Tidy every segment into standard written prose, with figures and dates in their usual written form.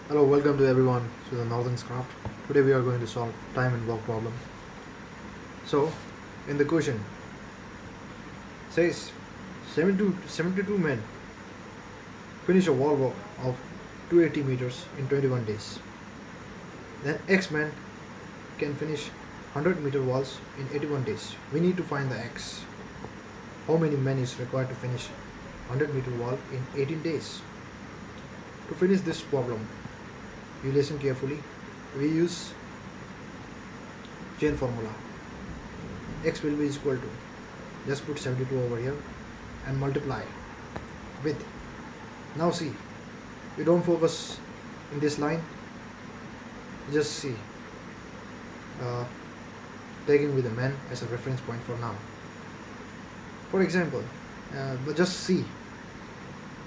Hello, welcome to everyone to the Northern Craft. Today we are going to solve time and work problem. So, in the question says 72 men finish a wall walk of 280 meters in 21 days. Then X men can finish 100-meter walls in 81 days. We need to find the X. How many men is required to finish 100-meter wall in 18 days? To finish this problem, you listen carefully. We use chain formula. X will be equal to, just put 72 over here and multiply with, now see, you don't focus in this line, just see, taking with the men as a reference point for now. For example, but just see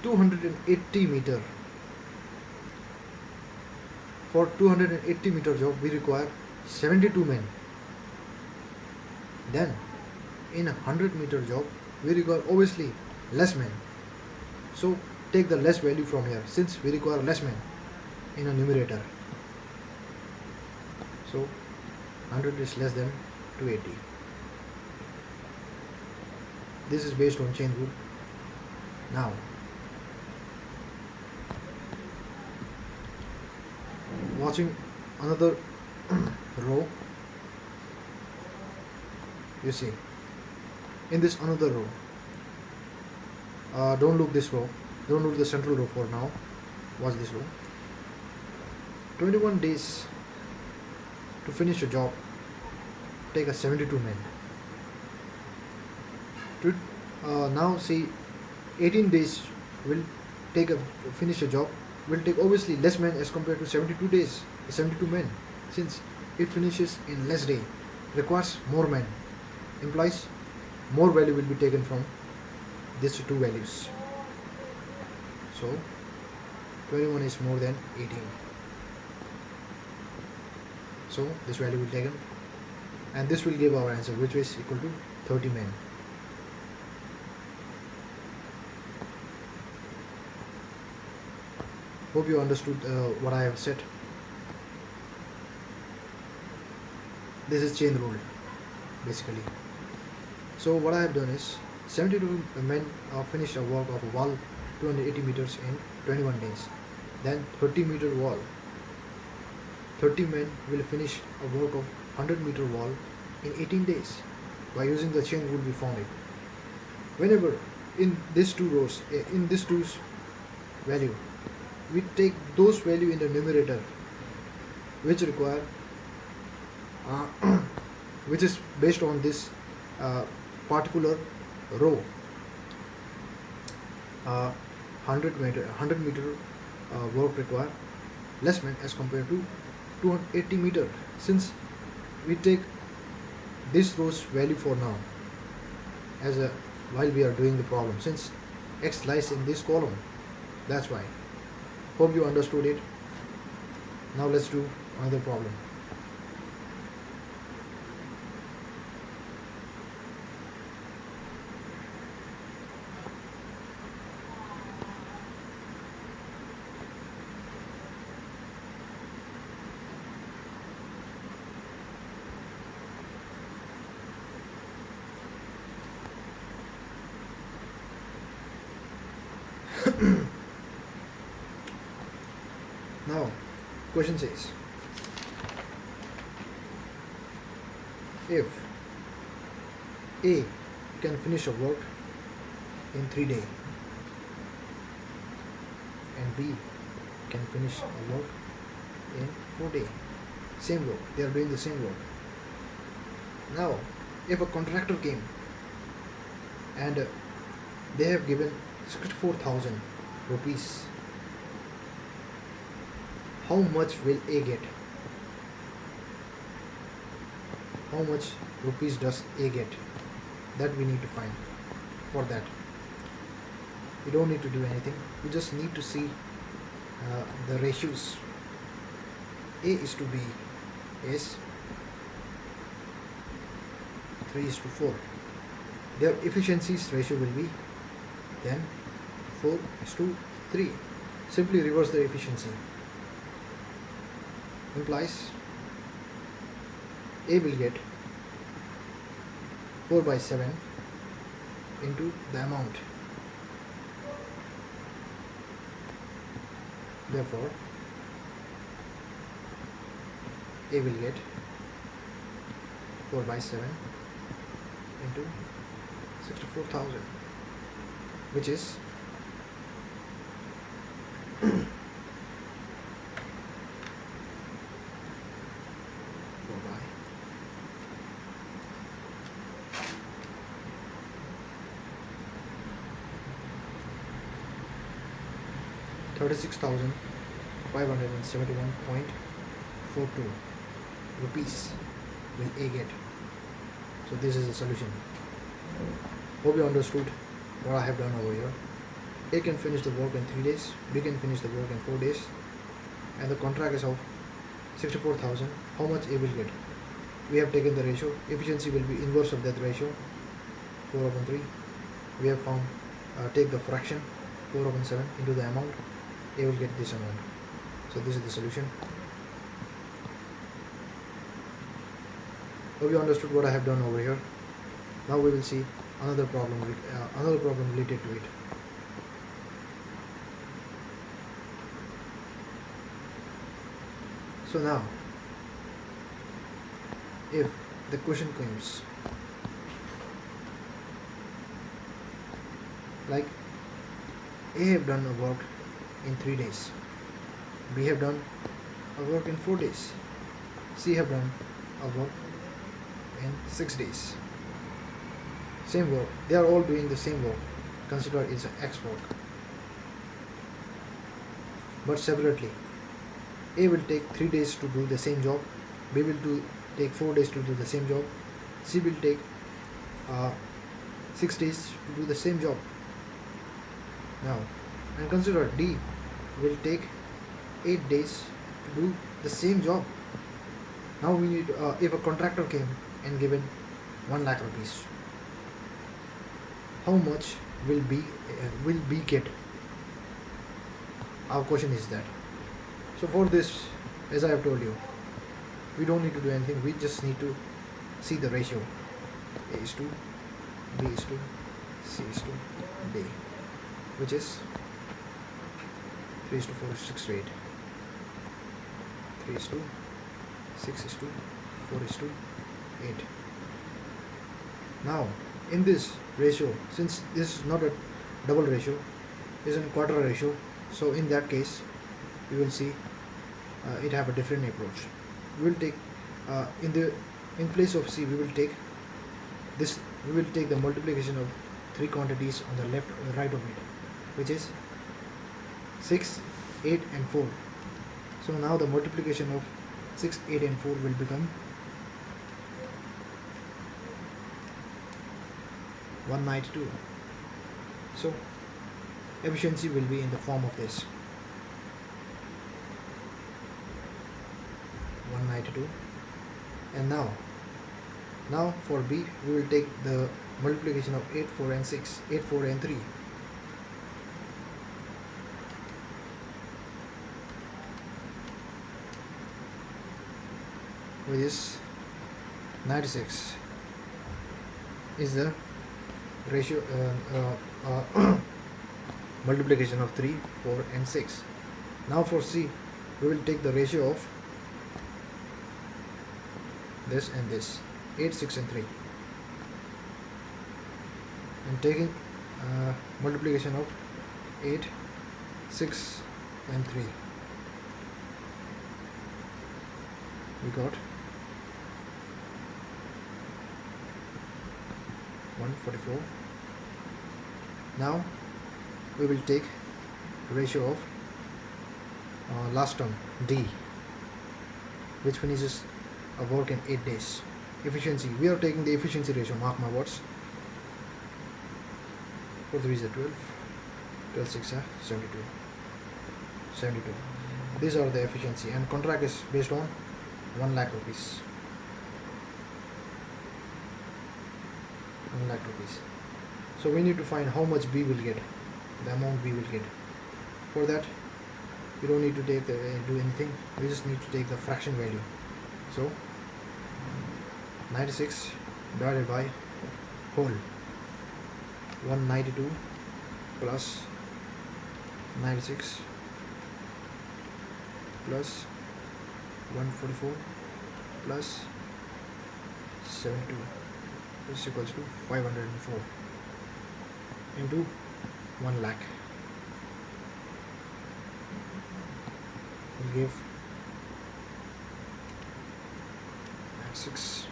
280 meter. For 280 meter job we require 72 men. Then in a 100 meter job we require obviously less men. So take the less value from here since we require less men in a numerator. So 100 is less than 280. This is based on chain rule. Now watching another row, you see in this another row, don't look this row, don't look the central row for now, watch this row. 21 days to finish a job, take a 72 men to, now see 18 days will take a finish a job, will take obviously less men as compared to 72 days, 72 men, since it finishes in less day, requires more men, implies more value will be taken from these two values. So 21 is more than 18. So this value will be taken and this will give our answer, which is equal to 30 men. Hope you understood what I have said. This is chain rule basically. So what I have done is 72 men finish a work of a wall 280 meters in 21 days. Then 30-meter wall, 30 men will finish a work of 100-meter wall in 18 days. By using the chain rule we found it. Whenever in these two rows, in these two value, we take those value in the numerator which require which is based on this particular row, 100 meter work require less men as compared to 280 meter, since we take this row's value for now as a while we are doing the problem, since X lies in this column, that's why. Hope you understood it. Now let's do another problem. Now, question says, if A can finish a work in 3 days and B can finish a work in 4 days, same work, they are doing the same work. Now, if a contractor came and they have given 64,000 rupees, how much will A get? How much rupees does A get? That we need to find. For that, you don't need to do anything. You just need to see the ratios. A is to B is 3:4. Their efficiencies ratio will be then 4:3. Simply reverse the efficiency. implies A will get 4 by 7 into the amount. Therefore, A will get 4 by 7 into 64,000, which is 4 by 36,571.42 rupees will A get. So this is the solution. Hope you understood what I have done over here. A can finish the work in 3 days, B can finish the work in 4 days, and the contract is of 64,000. How much A will get? We have taken the ratio. Efficiency will be inverse of that ratio, 4/3. We have found, take the fraction 4/7 into the amount. A will get this amount. So this is the solution. Hope you understood what I have done over here. Now we will see another problem related to it. So now, if the question comes like A have done a work in 3 days, B have done a work in 4 days, C have done a work in 6 days. Same work, they are all doing the same work, consider it's an X work. But separately, A will take 3 days to do the same job, B will take 4 days to do the same job, C will take 6 days to do the same job. Now, and consider D will take 8 days to do the same job. Now we need, if a contractor came and given 1 lakh rupees, how much will B get? Our question is that. So for this, as I have told you, we don't need to do anything. We just need to see the ratio. A is to B is to C is to D, which is 3:4 is 6 to 8. 3:6 is to 4:8. Now in this ratio, since this is not a double ratio, it is a quarter ratio, so in that case you will see it have a different approach. We will take in place of C, we will take this. We will take the multiplication of 3 quantities on the left or the right of it, which is 6, 8 and 4. So now the multiplication of 6, 8 and 4 will become 192. So efficiency will be in the form of this 192. And now for B, we will take the multiplication of 8, 4 and 6, 8, 4 and 3. Which is 96 is the ratio multiplication of 3, 4 and 6. Now for C, we will take the ratio of this and this, 8, 6 and 3, and taking multiplication of 8, 6 and 3, we got 144. Now we will take ratio of last term D, which finishes a work in 8 days. Efficiency, we are taking the efficiency ratio, mark my words. 4 3 is 12, 12 6 72. These are the efficiency, and contract is based on 1 lakh rupees. 1 lakh rupees. So we need to find how much B will get, the amount B will get. For that, You don't need to take the, do anything. You just need to take the fraction value. So 96 divided by whole 192 plus 96 plus 144 plus 72 is equals to 504 into 1 lakh will give 96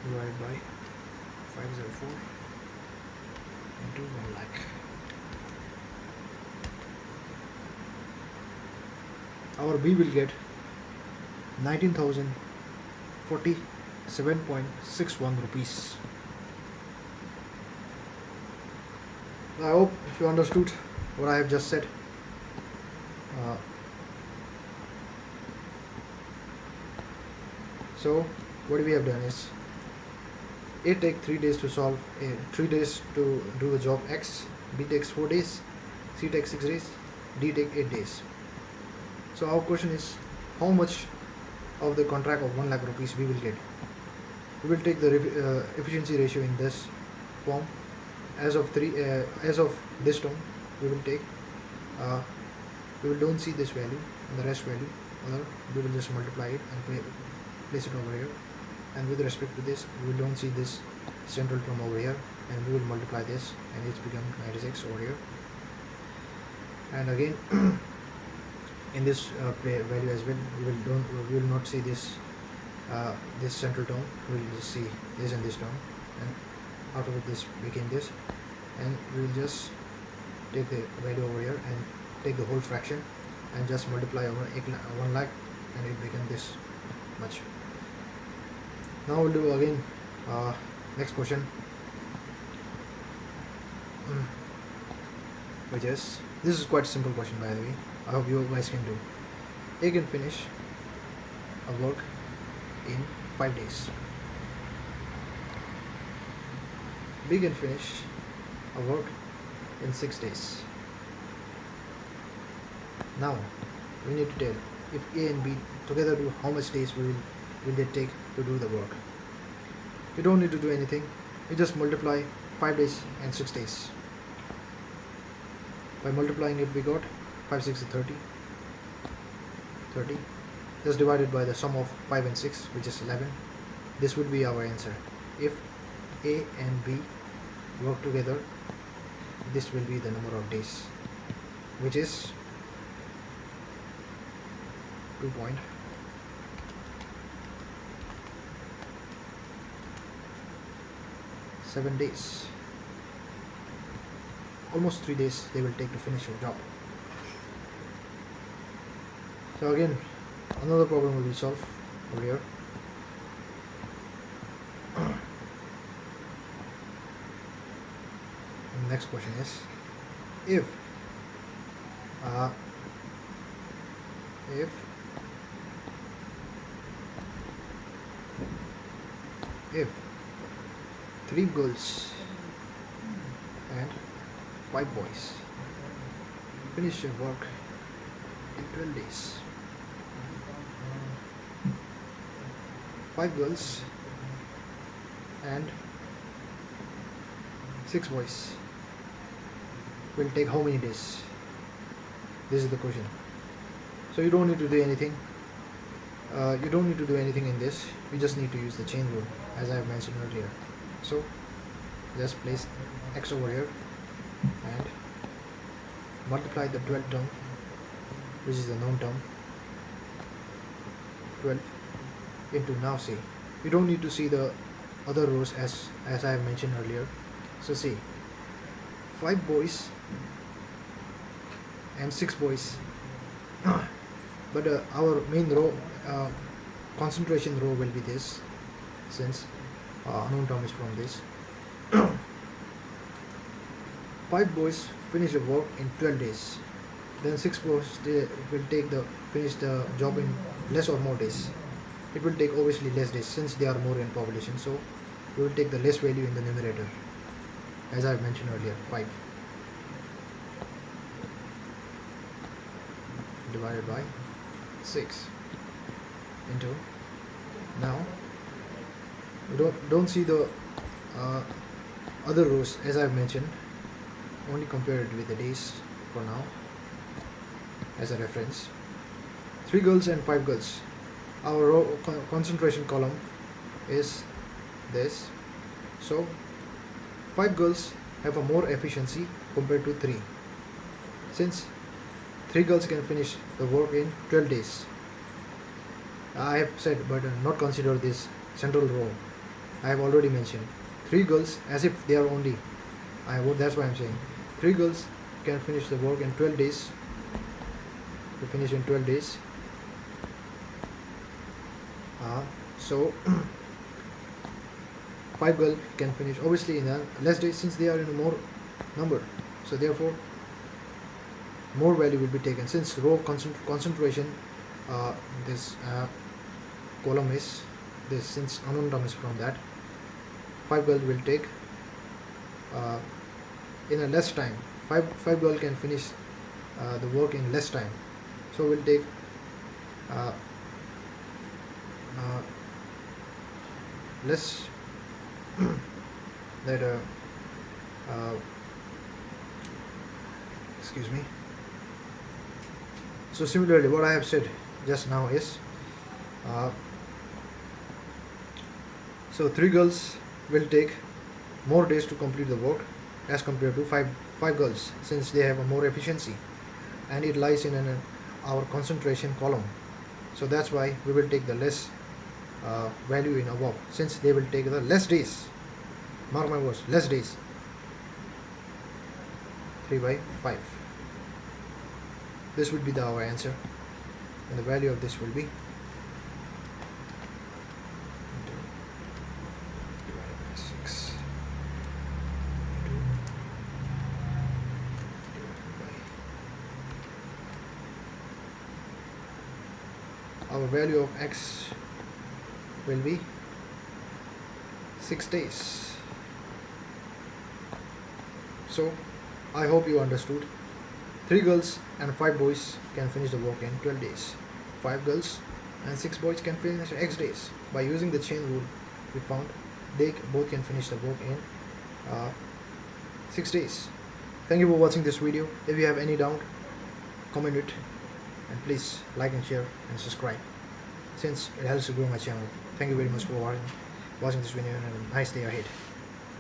divided by 504 into 1 lakh. Our B will get 19,047.61 rupees. I hope you understood what I have just said. So what we have done is, A take 3 days to solve, 3 days to do the job X, B takes 4 days, C takes 6 days, D take 8 days. So our question is, how much of the contract of 1 lakh rupees we will get? We will take the efficiency ratio in this form. As of this term, we will take don't see this value and the rest value, or we will just multiply it and place it over here. And with respect to this, we don't see this central term over here, and we will multiply this, and it's become 96 over here. And again, in this value as well, we will not see this this central term. We will just see this and this term, and out of it this became this, and we will just take the value over here and take the whole fraction and just multiply over 1 lakh, and it became this much. Now we'll do again next question, which is, this is quite a simple question by the way. I hope you guys can do. A can finish a work in 5 days. B can finish a work in 6 days. Now we need to tell, if A and B together do, how much days will they take to do the work. You don't need to do anything. You just multiply 5 days and 6 days. By multiplying it, we got 5 6 is 30. Just divided by the sum of 5 and 6, which is 11. This would be our answer. If A and B work together, this will be the number of days, which is 2.7 days. Almost 3 days they will take to finish your job. So again, another problem will be solved over here. And the next question is, if 3 girls and 5 boys finish their work in 12 days. 5 girls and 6 boys will take how many days? This is the question. So you don't need to do anything. You don't need to do anything in this. You just need to use the chain rule, as I have mentioned earlier. So just place x over here and multiply the 12th term, which is the known term, 12 into, now see, you don't need to see the other rows as I have mentioned earlier. So see, 5 boys and 6 boys, but our main row, concentration row will be this, since unknown term is from this. 5 boys finish the work in 12 days. Then 6 boys, they will finish the job in less or more days. It will take obviously less days since they are more in population. So we will take the less value in the numerator, as I have mentioned earlier, 5. divided by 6 into, now we don't see the other rows as I've mentioned, only compare it with the days for now as a reference. 3 girls and 5 girls. Our row concentration column is this. So 5 girls have a more efficiency compared to 3, since 3 girls can finish the work in 12 days. I have said, but not consider this central row. I have already mentioned 3 girls as if they are only. That's why I'm saying 3 girls can finish the work in 12 days. To finish in 12 days. So 5 girls can finish obviously in a less days, since they are in a more number. So therefore, more value will be taken, since row concentration, this column is this, since unknown term is from that. 5 girls will take in a less time. 5 girls can finish the work in less time. So we'll take less that excuse me. So similarly, what I have said just now is so 3 girls will take more days to complete the work as compared to 5 girls, since they have a more efficiency, and it lies in our concentration column. So that's why we will take the less value in above, since they will take the less days. Mark my words, less days. 3 by 5. This would be our answer, and the value of this will be divided by 6 our value of x will be 6 days. So I hope you understood. 3 girls and 5 boys can finish the work in 12 days. 5 girls and 6 boys can finish in X days. By using the chain rule, we found they both can finish the work in 6 days. Thank you for watching this video. If you have any doubt, comment it, and please like and share and subscribe, since it helps to grow my channel. Thank you very much for watching this video, and have a nice day ahead.